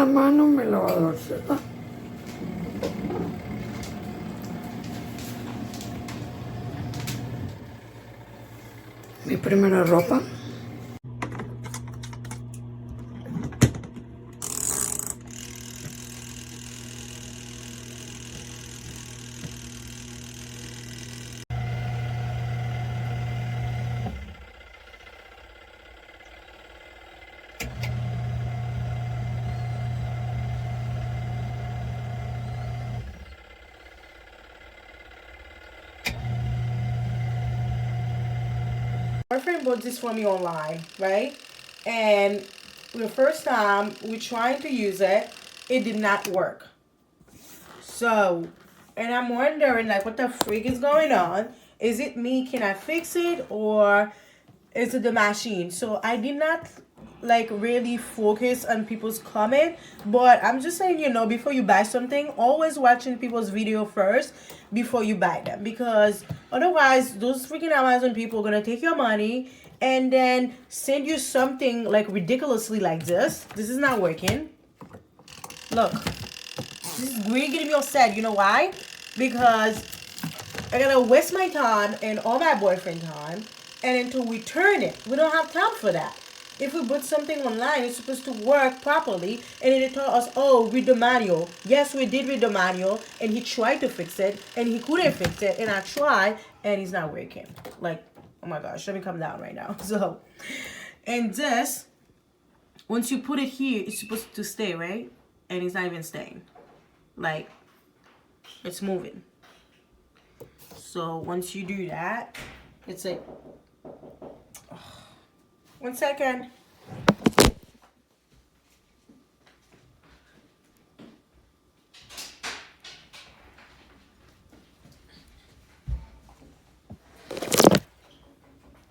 la mano en el lavador, ¿verdad? Mi primera ropa. My friend bought this for me online, right? And the first time we tried to use it, it did not work. So, and I'm wondering like what the freak is going on? Is it me? Can I fix it, or is it the machine? So I did not like really focus on people's comment, but I'm just saying, before you buy something, always watching people's video first before you buy them, because otherwise those freaking Amazon people are gonna take your money and then send you something like ridiculously like this. This is not working. Look, this is really getting me upset. You know why? Because I gotta waste my time and all my boyfriend time, and then to return it. We don't have time for that. If we put something online, it's supposed to work properly, and then they told us, oh, read the manual. Yes, we did read the manual, and he tried to fix it, and he couldn't fix it, and I tried, and it's not working. Like, oh my gosh, let me come down right now. So, and this, once you put it here, it's supposed to stay, right? And it's not even staying. Like, it's moving. So once you do that, it's like, oh, 1 second.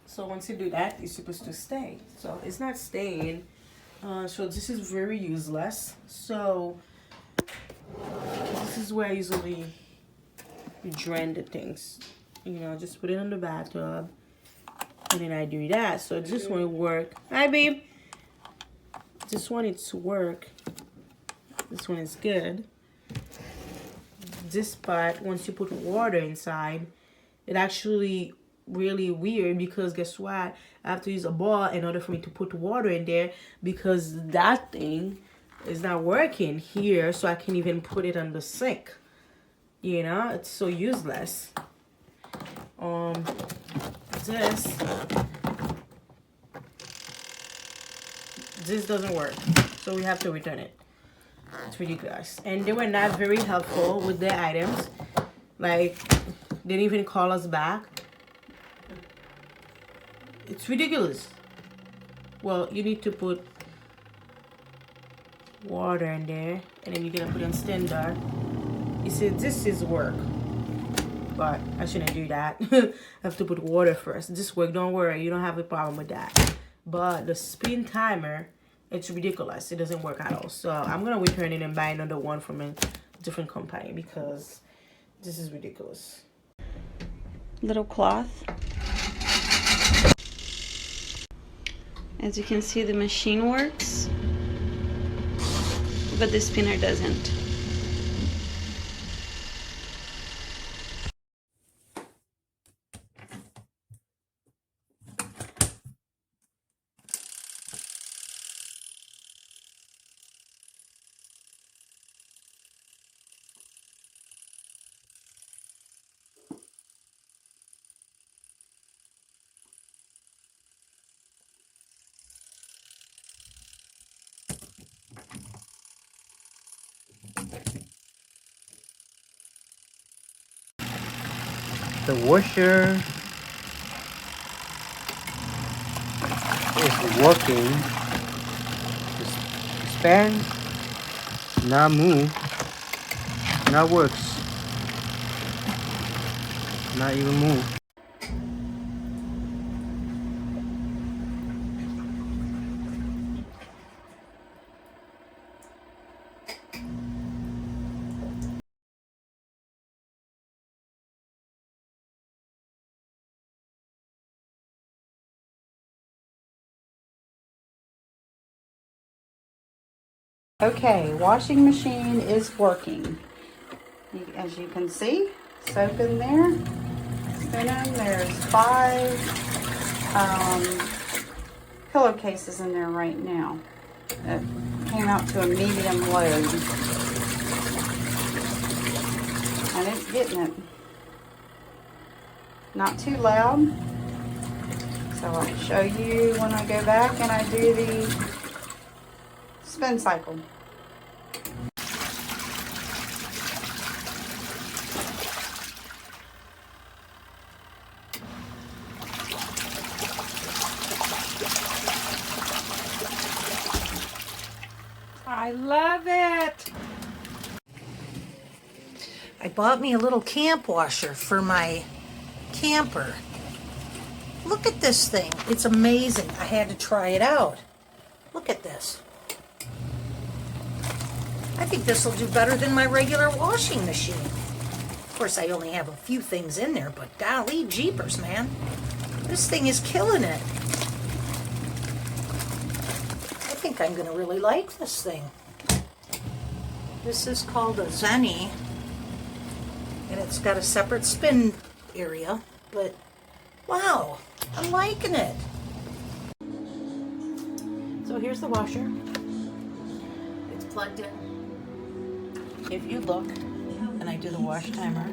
So once you do that, it's supposed to stay. So it's not staying. So this is very useless. So this is where I usually drain the things. Just put it in the bathtub, and then I do that. So this one will work. Hi, babe. This one needs to work. This one is good. This part, once you put water inside, it actually really weird, because guess what? I have to use a ball in order for me to put water in there, because that thing is not working here, so I can't even put it on the sink. It's so useless. This doesn't work, so we have to return it. It's ridiculous. And they were not very helpful with their items. Like, they didn't even call us back. It's ridiculous. Well, you need to put water in there, and then you're gonna put it on standard. You see, this is work, but I shouldn't do that. I have to put water first. This work, don't worry, you don't have a problem with that. But the spin timer, it's ridiculous. It doesn't work at all. So I'm gonna return it and buy another one from a different company, because this is ridiculous. Little cloth. As you can see, the machine works, but the spinner doesn't. The washer is working. The span now move, now works, not even move. Okay, washing machine is working. As you can see, soap in there, spinning. There's 5 pillowcases in there right now. It came out to a medium load. And it's getting it. Not too loud. So I'll show you when I go back and I do the spin cycle. I love it. I bought me a little camp washer for my camper. Look at this thing. It's amazing. I had to try it out. Look at this. I think this will do better than my regular washing machine. Of course, I only have a few things in there, but golly jeepers, man. This thing is killing it. I think I'm going to really like this thing. This is called a Zenny, and it's got a separate spin area, but wow, I'm liking it. So here's the washer. It's plugged in. If you look, and I do the wash timer,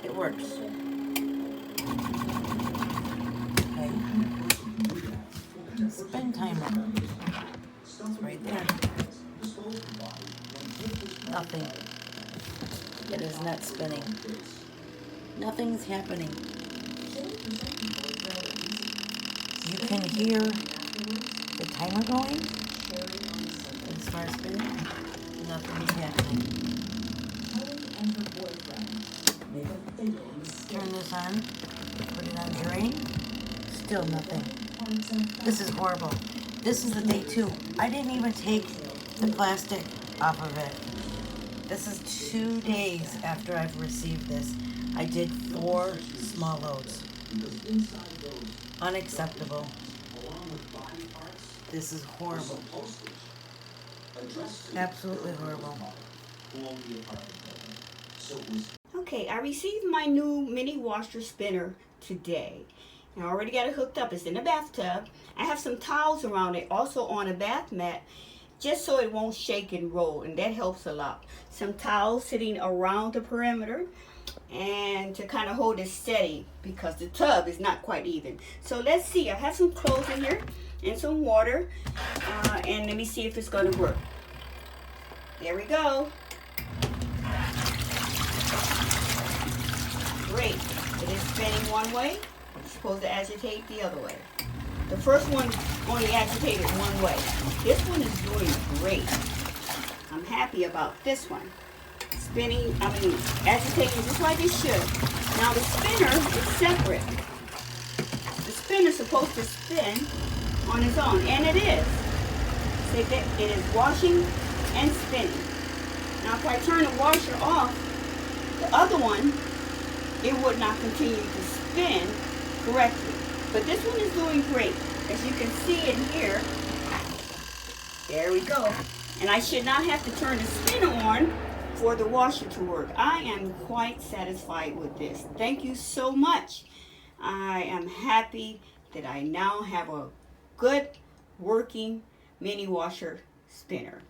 it works. Okay. Spin timer. It's right there. Nothing. It is not spinning. Nothing's happening. You can hear the timer going. It starts spinning. Nothing's happening. Turn this on. Put it on drain. Still nothing. This is horrible. This is the day 2. I didn't even take the plastic off of it. This is 2 days after I've received this. I did 4 small loads. Unacceptable. This is horrible. Absolutely horrible. Okay, I received my new mini washer spinner today. I already got it hooked up. It's in the bathtub. I have some towels around it, also on a bath mat, just so it won't shake and roll, and that helps a lot. Some towels sitting around the perimeter, and to kind of hold it steady because the tub is not quite even. So let's see. I have some clothes in here and some water, and let me see if it's going to work. There we go. Great. It is spinning one way. It's supposed to agitate the other way. The first one only agitated one way. This one is doing great. I'm happy about this one. Agitating just like it should. Now the spinner is separate. The spinner is supposed to spin on its own, and it is. So it is washing and spinning. Now if I turn the washer off, the other one, it would not continue to spin correctly. But this one is doing great. As you can see in here, there we go. And I should not have to turn the spinner on for the washer to work. I am quite satisfied with this. Thank you so much. I am happy that I now have a good working mini washer spinner.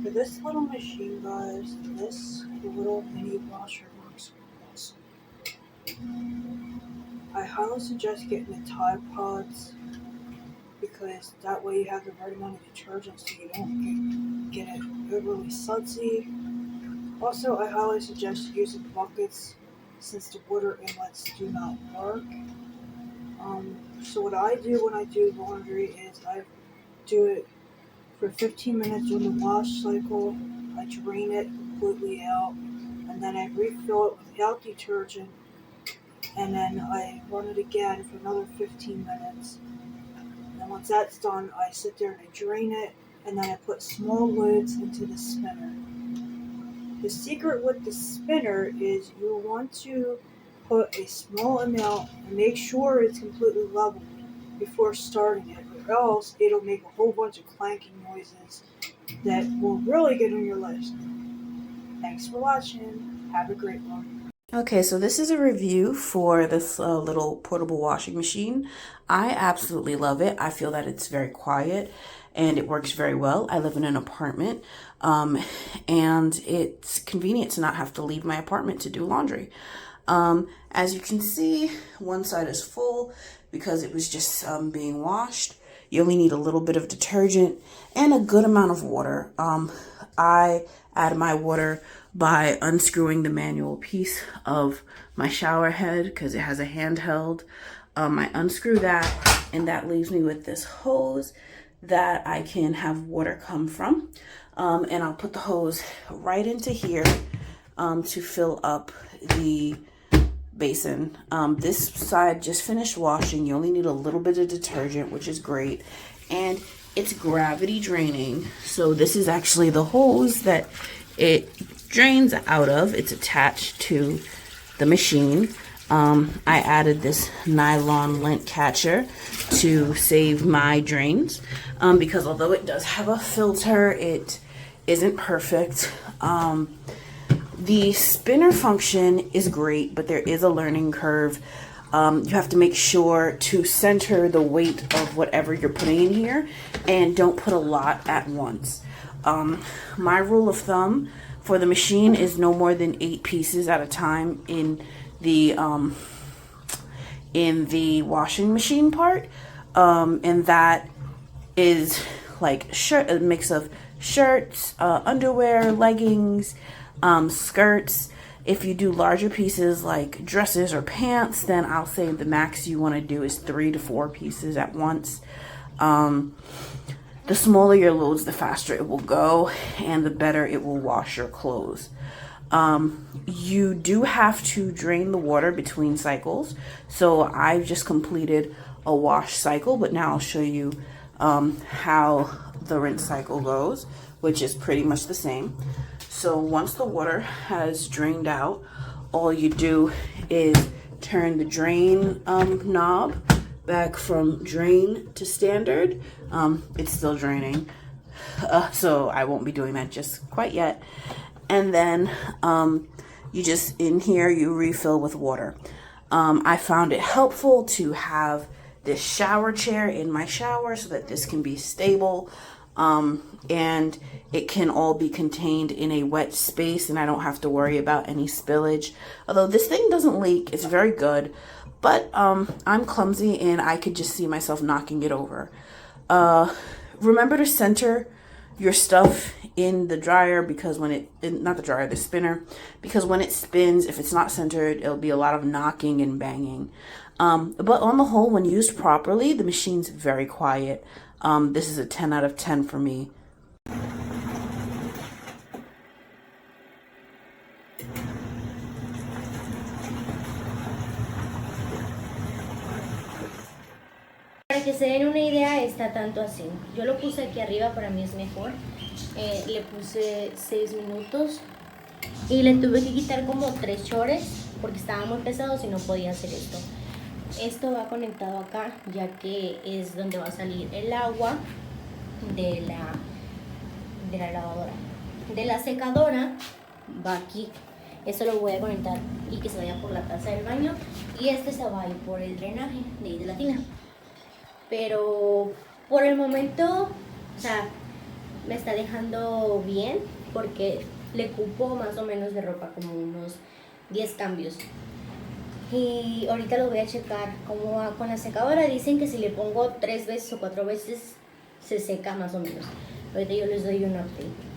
For this little machine, guys, this little mini washer works awesome. I highly suggest getting the Tide Pods because that way you have the right amount of detergent so you don't get it overly sudsy. Also, I highly suggest using buckets since the water inlets do not work. So what I do when I do laundry is I do it for 15 minutes on the wash cycle. I drain it completely out, and then I refill it without detergent, and then I run it again for another 15 minutes. And once that's done, I sit there and I drain it, and then I put small lids into the spinner. The secret with the spinner is you'll want to put a small amount and make sure it's completely level before starting it, or else it'll make a whole bunch of clanking noises that will really get on your list. Thanks for watching. Have a great one. Okay, so this is a review for this little portable washing machine. I absolutely love it. I feel that it's very quiet and it works very well. I live in an apartment and it's convenient to not have to leave my apartment to do laundry. As you can see, one side is full because it was just being washed. You only need a little bit of detergent and a good amount of water. I add my water by unscrewing the manual piece of my shower head because it has a handheld. I unscrew that and that leaves me with this hose that I can have water come from. And I'll put the hose right into here to fill up the basin. This side just finished washing. You only need a little bit of detergent, which is great. And it's gravity draining. So this is actually the hose that it drains out of. It's attached to the machine. I added this nylon lint catcher to save my drains because although it does have a filter, it isn't perfect. The spinner function is great, but there is a learning curve. You have to make sure to center the weight of whatever you're putting in here and don't put a lot at once. My rule of thumb for the machine is no more than 8 pieces at a time in the washing machine part, and that is like a mix of shirts, underwear, leggings, skirts. If you do larger pieces like dresses or pants, then I'll say the max you want to do is 3 to 4 pieces at once. The smaller your loads, the faster it will go and the better it will wash your clothes. You do have to drain the water between cycles. So I've just completed a wash cycle, but now I'll show you how the rinse cycle goes, which is pretty much the same. So once the water has drained out, all you do is turn the drain knob back from drain to standard. It's still draining, so I won't be doing that just quite yet. And then you just, in here, you refill with water. I found it helpful to have this shower chair in my shower so that this can be stable. And it can all be contained in a wet space and I don't have to worry about any spillage. Although this thing doesn't leak, it's very good, but I'm clumsy and I could just see myself knocking it over. Remember to center your stuff in the dryer because when the spinner, because when it spins, if it's not centered, it'll be a lot of knocking and banging. But on the whole, when used properly, the machine's very quiet. This is a 10 out of 10 for me. Para que se den una idea, está tanto así. Yo lo puse aquí arriba, para mí es mejor. Le puse 6 minutos y le tuve que quitar como 3 chores porque estaba muy pesado y no podía hacer esto. Esto va conectado acá, ya que es donde va a salir el agua de la lavadora. De la secadora va aquí. Eso lo voy a conectar y que se vaya por la taza del baño. Y este se va a ir por el drenaje de ahí de la tina. Pero por el momento, o sea, me está dejando bien porque le cupo más o menos de ropa, como unos 10 cambios. Y ahorita lo voy a checar cómo va con la secadora. Dicen que si le pongo 3 veces o 4 veces se seca más o menos. Ahorita yo les doy un update.